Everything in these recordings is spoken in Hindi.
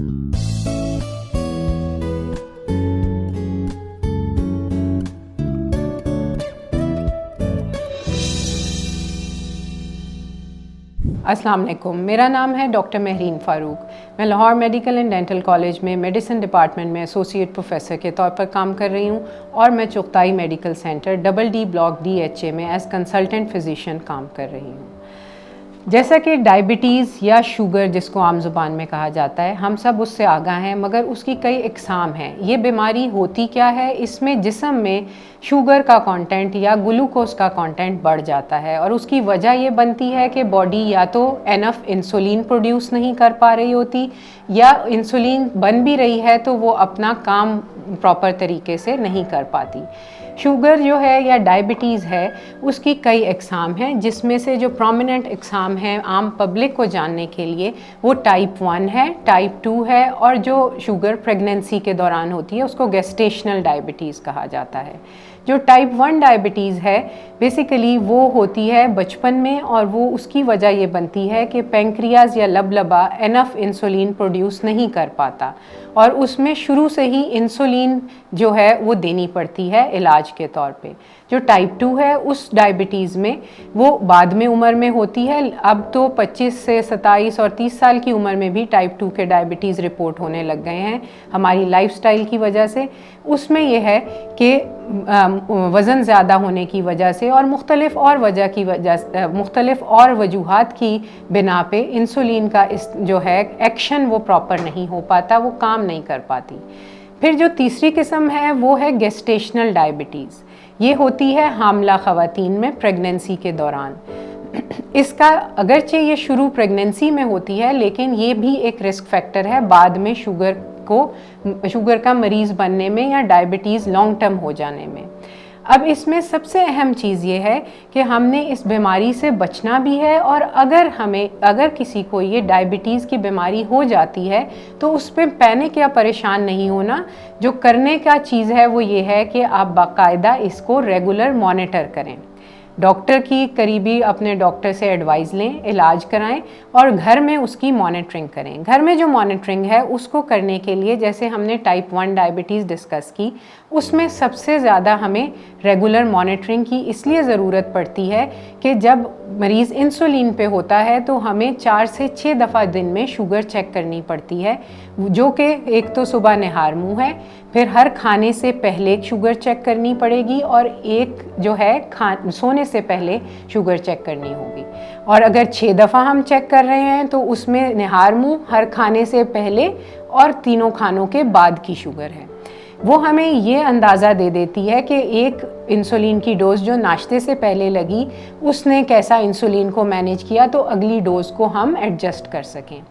अस्सलाम वालेकुम, मेरा नाम है डॉक्टर महरीन फ़ारूक। मैं Lahore medical and dental college में मेडिसिन डिपार्टमेंट में एसोसिएट प्रोफेसर के तौर पर काम कर रही हूँ और मैं Chughtai medical centre DD block DHA में एज़ कंसल्टेंट फिजिशियन काम कर रही हूँ। जैसा कि डायबिटीज़ या शुगर जिसको आम ज़ुबान में कहा जाता है, हम सब उससे आगाह हैं, मगर उसकी कई इकसाम हैं। ये बीमारी होती क्या है? इसमें जिस्म में शुगर का कंटेंट या ग्लूकोज का कंटेंट बढ़ जाता है और उसकी वजह ये बनती है कि बॉडी या तो एनफ इंसुलिन प्रोड्यूस नहीं कर पा रही होती, या इंसुलिन बन भी रही है तो वो अपना काम प्रॉपर तरीके से नहीं कर पाती। शुगर जो है या डायबिटीज़ है उसकी कई इकसाम हैं, जिसमें से जो प्रोमिनेंट इकसाम हैं आम पब्लिक को जानने के लिए वो टाइप 1 है, टाइप 2 है, और जो शुगर प्रेगनेंसी के दौरान होती है उसको गेस्टेशनल डायबिटीज़ कहा जाता है। जो टाइप 1 डायबिटीज़ है बेसिकली वो होती है बचपन में, और वो उसकी वजह ये बनती है कि पैंक्रियाज या लबलबा एनफ इंसुलिन प्रोड्यूस नहीं कर पाता और उसमें शुरू से ही इंसुलिन जो है वो देनी पड़ती है इलाज के तौर पे। जो टाइप 2 है उस डायबिटीज़ में वो बाद में उम्र में होती है। अब तो 25 से 27 और 30 साल की उम्र में भी टाइप 2 के डायबिटीज़ रिपोर्ट होने लग गए हैं हमारी लाइफस्टाइल की वजह से। उसमें यह है कि वज़न ज़्यादा होने की वजह से और मुख्तलिफ़ और वजूहात की बिना पे इंसुलिन का जो है एक्शन वो प्रॉपर नहीं हो पाता, वो काम नहीं कर पाती। फिर जो तीसरी किस्म है वो है गेस्टेशनल डायबिटीज़। ये होती है हामला ख़वातीन में प्रेगनेंसी के दौरान। इसका अगरचे ये शुरू प्रेगनेंसी में होती है, लेकिन ये भी एक रिस्क फैक्टर है बाद में शुगर का मरीज़ बनने में या डायबिटीज़ लॉन्ग टर्म हो जाने में। अब इसमें सबसे अहम चीज़ ये है कि हमने इस बीमारी से बचना भी है, और अगर किसी को ये डायबिटीज़ की बीमारी हो जाती है तो उस पर पैनिक या परेशान नहीं होना। जो करने का चीज़ है वो ये है कि आप बाकायदा इसको रेगुलर मॉनिटर करें, डॉक्टर की करीबी अपने डॉक्टर से एडवाइस लें, इलाज कराएं और घर में उसकी मॉनिटरिंग करें। घर में जो मॉनिटरिंग है उसको करने के लिए, जैसे हमने टाइप 1 डायबिटीज़ डिस्कस की, उसमें सबसे ज़्यादा हमें रेगुलर मॉनिटरिंग की इसलिए ज़रूरत पड़ती है कि जब मरीज़ इंसुलिन पे होता है तो हमें 4 से 6 दफ़ा दिन में शुगर चेक करनी पड़ती है, जो कि एक तो सुबह निहार मुँह है, फिर हर खाने से पहले शुगर चेक करनी पड़ेगी, और एक जो है सोने से पहले शुगर चेक करनी होगी। और अगर 6 दफ़ा हम चेक कर रहे हैं तो उसमें निहार मुँह, हर खाने से पहले और तीनों खानों के बाद की शुगर है। वो हमें ये अंदाज़ा दे देती है कि एक इंसुलिन की डोज़ जो नाश्ते से पहले लगी उसने कैसा इंसुलिन को मैनेज किया, तो अगली डोज़ को हम एडजस्ट कर सकें।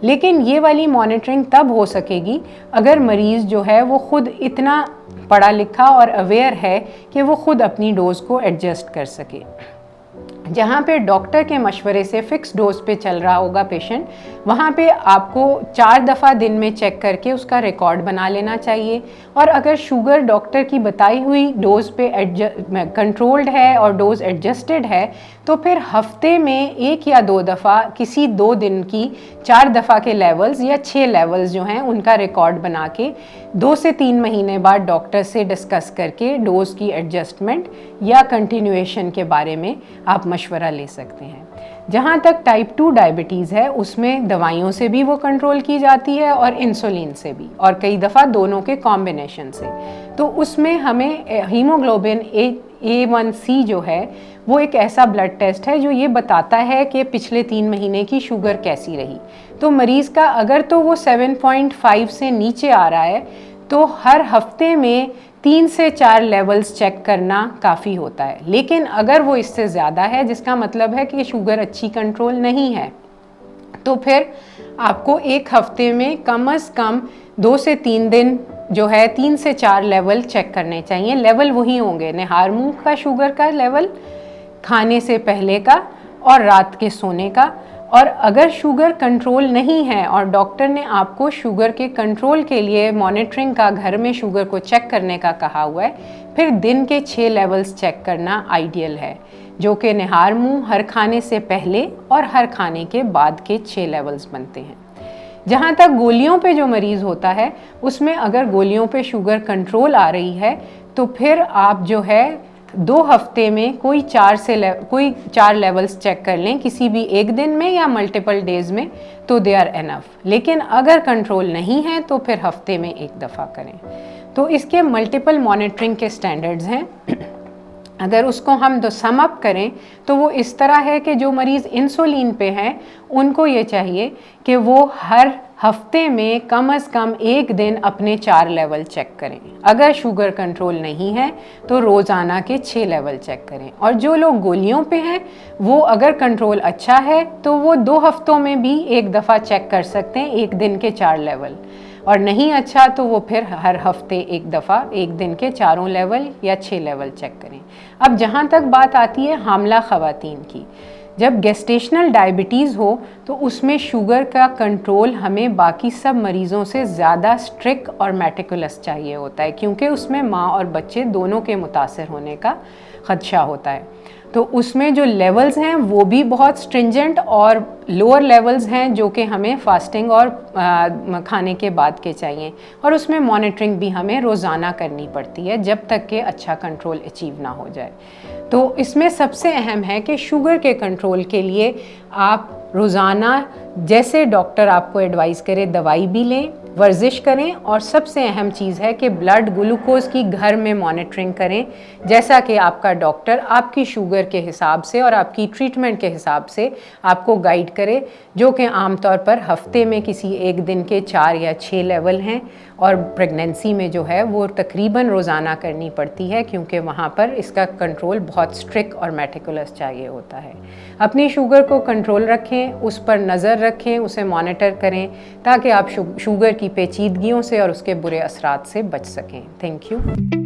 लेकिन ये वाली मॉनिटरिंग तब हो सकेगी अगर मरीज़ जो है वो ख़ुद इतना पढ़ा लिखा और अवेयर है कि वो ख़ुद अपनी डोज़ को एडजस्ट कर सके। जहाँ पे डॉक्टर के मशवरे से फ़िक्स डोज पे चल रहा होगा पेशेंट, वहाँ पे आपको 4 दफ़ा दिन में चेक करके उसका रिकॉर्ड बना लेना चाहिए। और अगर शुगर डॉक्टर की बताई हुई डोज़ पे कंट्रोल्ड है और डोज़ एडजस्टेड है, तो फिर हफ्ते में 1 या 2 दफ़ा किसी 2 दिन की 4 दफ़ा के लेवल्स या 6 लेवल्स जो हैं उनका रिकॉर्ड बना के 2 से 3 महीने बाद डॉक्टर से डिस्कस करके डोज़ की एडजस्टमेंट या कंटिन्यूएशन के बारे में आप मशवरा ले सकते हैं। जहाँ तक टाइप 2 डायबिटीज़ है उसमें दवाइयों से भी वो कंट्रोल की जाती है और इंसुलिन से भी, और कई दफ़ा दोनों के कॉम्बिनेशन से। तो उसमें हमें हीमोग्लोबिन A1C जो है वो एक ऐसा ब्लड टेस्ट है जो ये बताता है कि पिछले 3 महीने की शुगर कैसी रही। तो मरीज़ का अगर तो वो 7.5 से नीचे आ रहा है तो हर हफ्ते में 3 से 4 लेवल्स चेक करना काफ़ी होता है। लेकिन अगर वो इससे ज़्यादा है, जिसका मतलब है कि शुगर अच्छी कंट्रोल नहीं है, तो फिर आपको एक हफ्ते में कम से कम 2 से 3 दिन जो है 3 से 4 लेवल चेक करने चाहिए। लेवल वही होंगे, निहार मुँह का शुगर का लेवल, खाने से पहले का और रात के सोने का। और अगर शुगर कंट्रोल नहीं है और डॉक्टर ने आपको शुगर के कंट्रोल के लिए मॉनिटरिंग का, घर में शुगर को चेक करने का कहा हुआ है, फिर दिन के 6 लेवल्स चेक करना आइडियल है, जो कि निहार मुँह, हर खाने से पहले और हर खाने के बाद के 6 लेवल्स बनते हैं। जहाँ तक गोलियों पे जो मरीज़ होता है उसमें अगर गोलियों पे शुगर कंट्रोल आ रही है तो फिर आप जो है 2 हफ्ते में कोई 4 लेवल्स चेक कर लें किसी भी एक दिन में या मल्टीपल डेज में, तो दे आर एनफ। लेकिन अगर कंट्रोल नहीं है तो फिर हफ्ते में एक दफ़ा करें। तो इसके मल्टीपल मॉनिटरिंग के स्टैंडर्ड्स हैं। अगर उसको हम सम अप करें तो वो इस तरह है कि जो मरीज़ इंसुलिन पे हैं उनको ये चाहिए कि वो हर हफ्ते में कम से कम एक दिन अपने 4 लेवल चेक करें। अगर शुगर कंट्रोल नहीं है तो रोज़ाना के 6 लेवल चेक करें। और जो लोग गोलियों पे हैं वो अगर कंट्रोल अच्छा है तो वो 2 हफ्तों में भी एक दफ़ा चेक कर सकते हैं, एक दिन के 4 लेवल। और नहीं अच्छा तो वो फिर हर हफ्ते एक दफ़ा एक दिन के 4 लेवल या 6 लेवल चेक करें। अब जहाँ तक बात आती है हामला ख़वातीन की, जब गेस्टेशनल डायबिटीज़ हो तो उसमें शुगर का कंट्रोल हमें बाकी सब मरीज़ों से ज़्यादा स्ट्रिक्ट और मेटिकुलस चाहिए होता है, क्योंकि उसमें माँ और बच्चे दोनों के मुतासर होने का ख़दशा होता है। तो उसमें जो लेवल्स हैं वो भी बहुत स्ट्रिंजेंट और लोअर लेवल्स हैं जो कि हमें फास्टिंग और खाने के बाद के चाहिए। और उसमें मॉनिटरिंग भी हमें रोज़ाना करनी पड़ती है जब तक कि अच्छा कंट्रोल अचीव ना हो जाए। तो इसमें सबसे अहम है कि शुगर के कंट्रोल के लिए आप रोज़ाना जैसे डॉक्टर आपको एडवाइस करे दवाई भी लें, वर्जिश करें, और सबसे अहम चीज़ है कि ब्लड ग्लूकोज की घर में मॉनिटरिंग करें, जैसा कि आपका डॉक्टर आपकी शुगर के हिसाब से और आपकी ट्रीटमेंट के हिसाब से आपको गाइड करे, जो कि आमतौर पर हफ्ते में किसी एक दिन के 4 या 6 लेवल हैं। और प्रेगनेंसी में जो है वो तकरीबन रोज़ाना करनी पड़ती है, क्योंकि वहाँ पर इसका कंट्रोल बहुत स्ट्रिक्ट और मेटिकुलस चाहिए होता है। अपनी शुगर को कंट्रोल रखें, उस पर नज़र रखें, उसे मॉनिटर करें, ताकि आप शुगर की पेचीदगियों से और उसके बुरे असरात से बच सकें। Thank you.